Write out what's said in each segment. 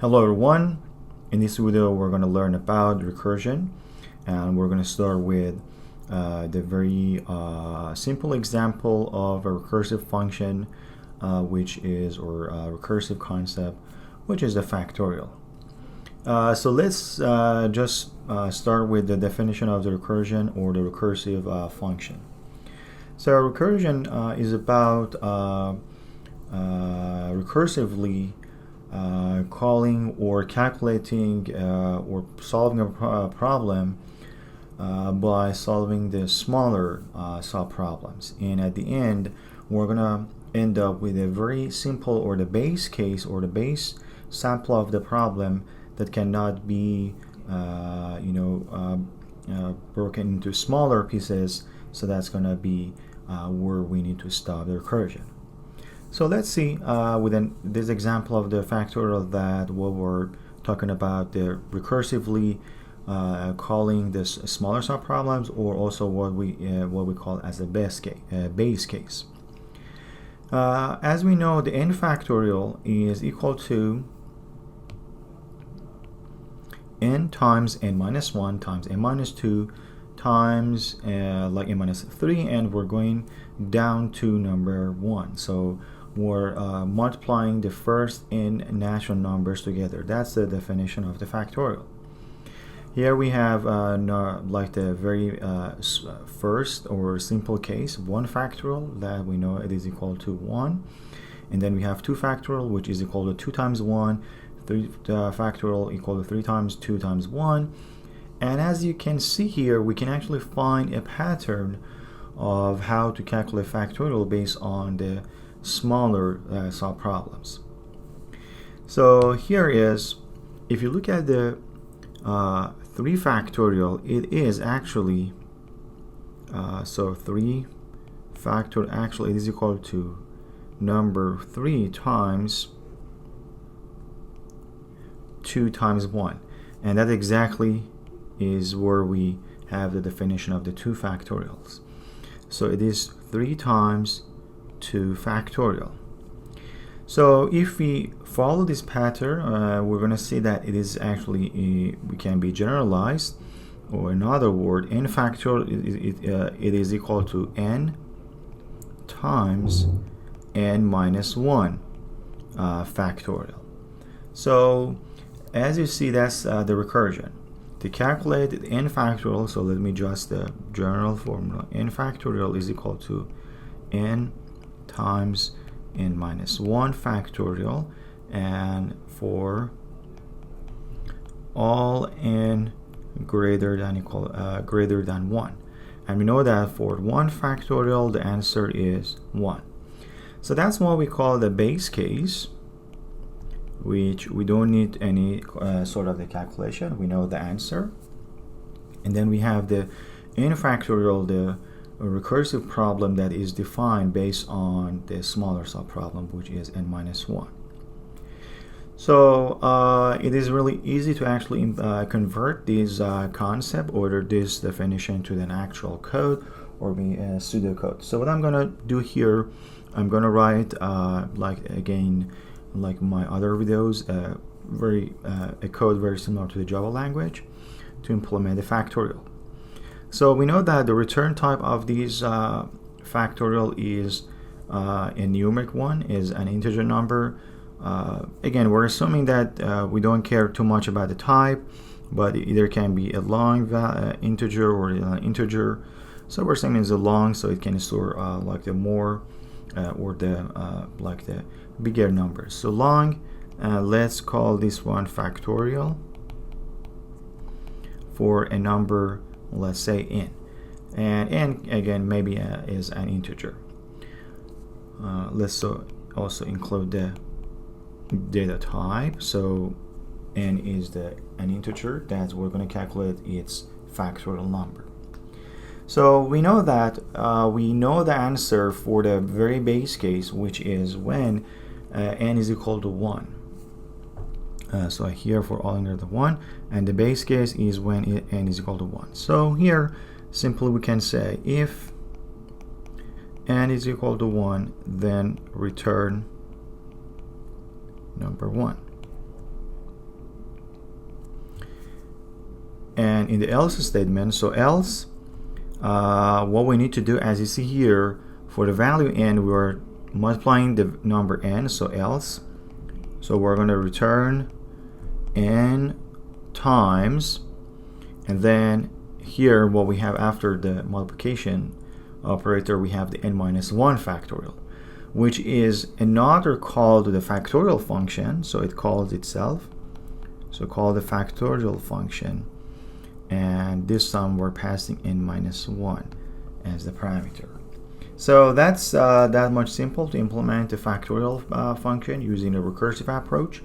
Hello everyone, in this video we're going to learn about recursion, and we're going to start with the very simple example of a recursive function which is, or a recursive concept, which is the factorial. So let's just start with the definition of the recursion or the recursive function. So recursion is about recursively calling or calculating or solving a problem by solving the smaller sub-problems, and at the end we're gonna end up with a very simple, or the base case, or the base sample of the problem that cannot be broken into smaller pieces. So that's gonna be where we need to stop the recursion. So let's see within this example of the factorial that what we're talking about, the recursively calling this smaller subproblems, or also what we call as a base case. As we know, the n factorial is equal to n times n minus 1 times n minus 2 times like n minus 3, and we're going down to number 1. So we're multiplying the first n natural numbers together. That's the definition of the factorial. Here we have like the very first or simple case, 1 factorial, that we know it is equal to 1. And then we have 2 factorial, which is equal to 2 times 1, 3 factorial equal to 3 times 2 times 1. And as you can see here, we can actually find a pattern of how to calculate factorial based on the smaller subproblems. So here is, if you look at the 3 factorial, it is actually so 3 factorial actually is equal to number 3 times 2 times 1, and that exactly is where we have the definition of the 2 factorials. So it is 3 times 2 factorial. So if we follow this pattern, we're going to see that it is actually we can be generalized, or in other words, n factorial it is equal to n times n minus 1 factorial. So as you see, that's the recursion. To calculate n factorial, so let me just the general formula. N factorial is equal to n times n minus 1 factorial, and for all n greater than 1. And we know that for 1 factorial the answer is 1. So that's what we call the base case, which we don't need any sort of the calculation. We know the answer. And then we have the n factorial, the recursive problem that is defined based on the smaller subproblem, which is n minus 1. So it is really easy to actually convert this concept or this definition to an actual code, or pseudocode. So what I'm going to do here, I'm going to write like my other videos, a code very similar to the Java language to implement the factorial. So we know that the return type of these factorial is a numeric one, is an integer number. Again, we're assuming that we don't care too much about the type, but it either can be a long integer or an integer. So we're saying it's a long, so it can store like the more or the like the bigger numbers. So long, let's call this one factorial for a number, let's say n, and n again maybe is an integer. Let's also include the data type. So n is an integer that we're going to calculate its factorial number. So we know that we know the answer for the very base case, which is when n is equal to 1. So here for all n greater than 1, and the base case is when n is equal to 1. So here simply we can say if n is equal to 1, then return number 1. and in the else statement, so else, what we need to do, as you see here, for the value n, we're multiplying the number n, so else, so we're going to return n times, and then here what we have after the multiplication operator, we have the n minus 1 factorial, which is another call to the factorial function. So it calls itself, so call the factorial function, and this time we're passing n minus 1 as the parameter. So that's that much simple to implement the factorial function using a recursive approach.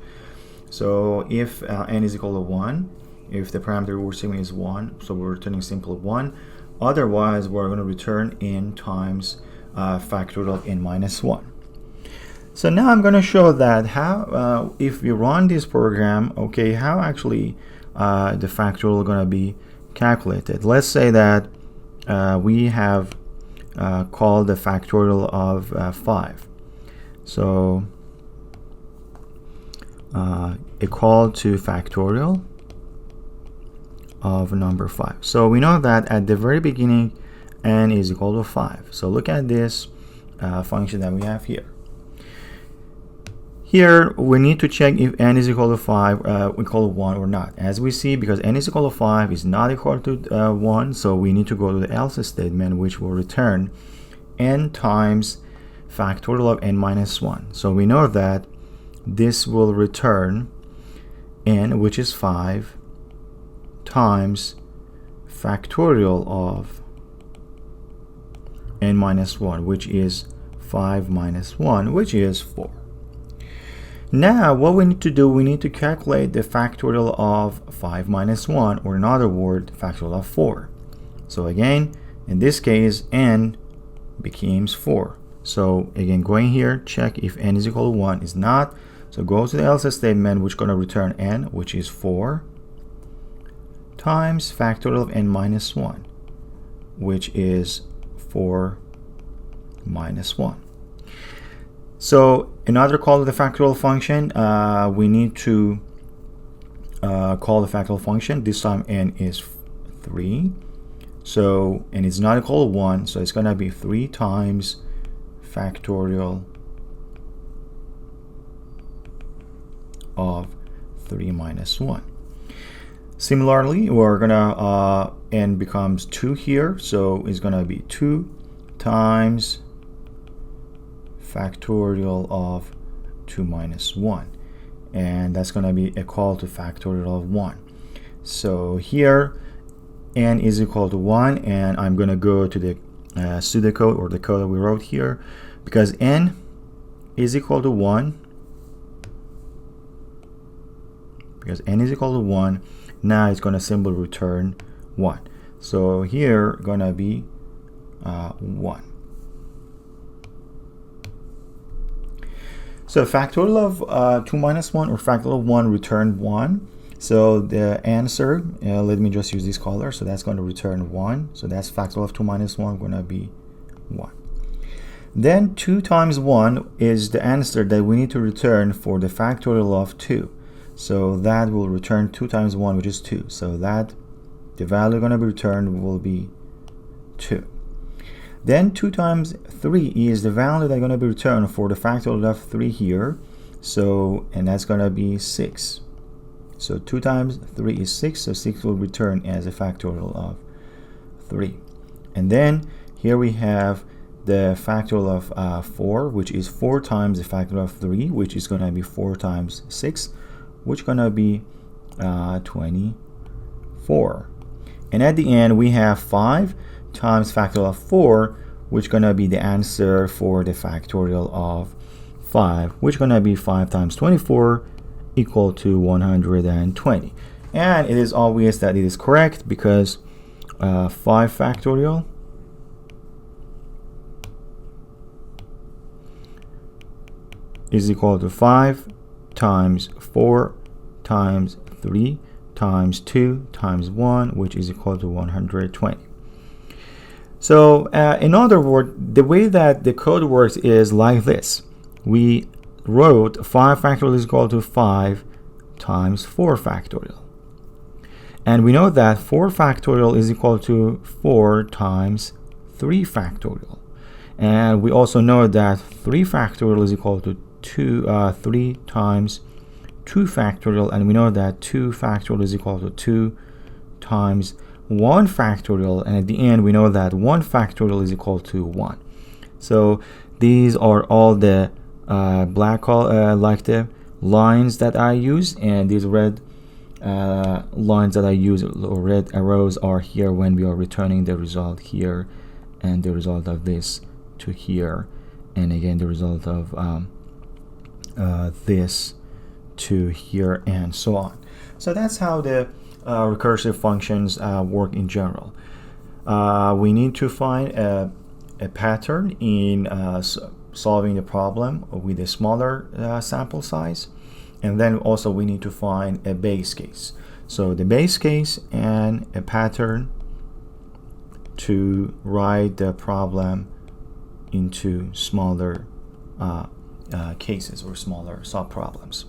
So if n is equal to 1, if the parameter we're receiving is 1, so we're returning simple 1. Otherwise, we're going to return n times factorial of n minus 1. So now I'm going to show that how, if we run this program, okay, how actually the factorial is going to be calculated. Let's say that we have called the factorial of 5. So a call to factorial of number 5. So we know that at the very beginning n is equal to 5. So look at this function that we have here. Here we need to check if n is equal to 5, equal to 1 or not. As we see, because n is equal to 5 is not equal to 1, so we need to go to the else statement, which will return n times factorial of n minus 1. So we know that this will return n, which is 5, times factorial of n minus 1, which is 5 minus 1, which is 4. Now what we need to do, we need to calculate the factorial of 5 minus 1, or in other words, factorial of 4. So again, in this case, n becomes 4. So again, going here, check if n is equal to 1 is not. So go to the else statement, which is going to return n, which is 4, times factorial of n minus 1, which is 4 minus 1. So another call to the factorial function, we need to call the factorial function. This time n is 3. So, and it's not equal to 1, so it's going to be 3 times factorial of 3 minus 1. Similarly, we're gonna n becomes 2 here, so it's gonna be 2 times factorial of 2 minus 1, and that's gonna be a call to factorial of 1. So here n is equal to 1, and I'm gonna go to the pseudocode, or the code that we wrote here, because n is equal to 1. Because n is equal to 1, now it's going to simply return 1. So here going to be 1. So factorial of 2 minus 1, or factorial of 1, return 1. So the answer, let me just use this color, so that's going to return 1. So that's factorial of 2 minus 1 going to be 1. Then 2 times 1 is the answer that we need to return for the factorial of 2. So that will return 2 times 1, which is 2. So that the value going to be returned will be 2. Then 2 times 3 is the value that's going to be returned for the factorial of 3 here. So, and that's going to be 6. So 2 times 3 is 6. So 6 will return as a factorial of 3. And then here we have the factorial of 4, which is 4 times the factorial of 3, which is going to be 4 times 6. Which gonna be 24. And at the end we have 5 times factorial of 4, which gonna be the answer for the factorial of 5, which gonna be 5 times 24 equal to 120. And it is obvious that it is correct, because 5 factorial is equal to 5 times 4 times 3 times 2 times 1, which is equal to 120. So in other words, the way that the code works is like this. We wrote 5 factorial is equal to 5 times 4 factorial. And we know that 4 factorial is equal to 4 times 3 factorial. And we also know that 3 factorial is equal to 3 times 2 factorial. And we know that 2 factorial is equal to 2 times 1 factorial. And at the end, we know that 1 factorial is equal to 1. So these are all the like the lines that I use, and these red lines that I use, or red arrows, are here when we are returning the result here, and the result of this to here, and again the result of this to here, and so on. So that's how the recursive functions work in general. We need to find a pattern in solving the problem with a smaller sample size, and then also we need to find a base case. So the base case and a pattern to write the problem into smaller cases or smaller subproblems.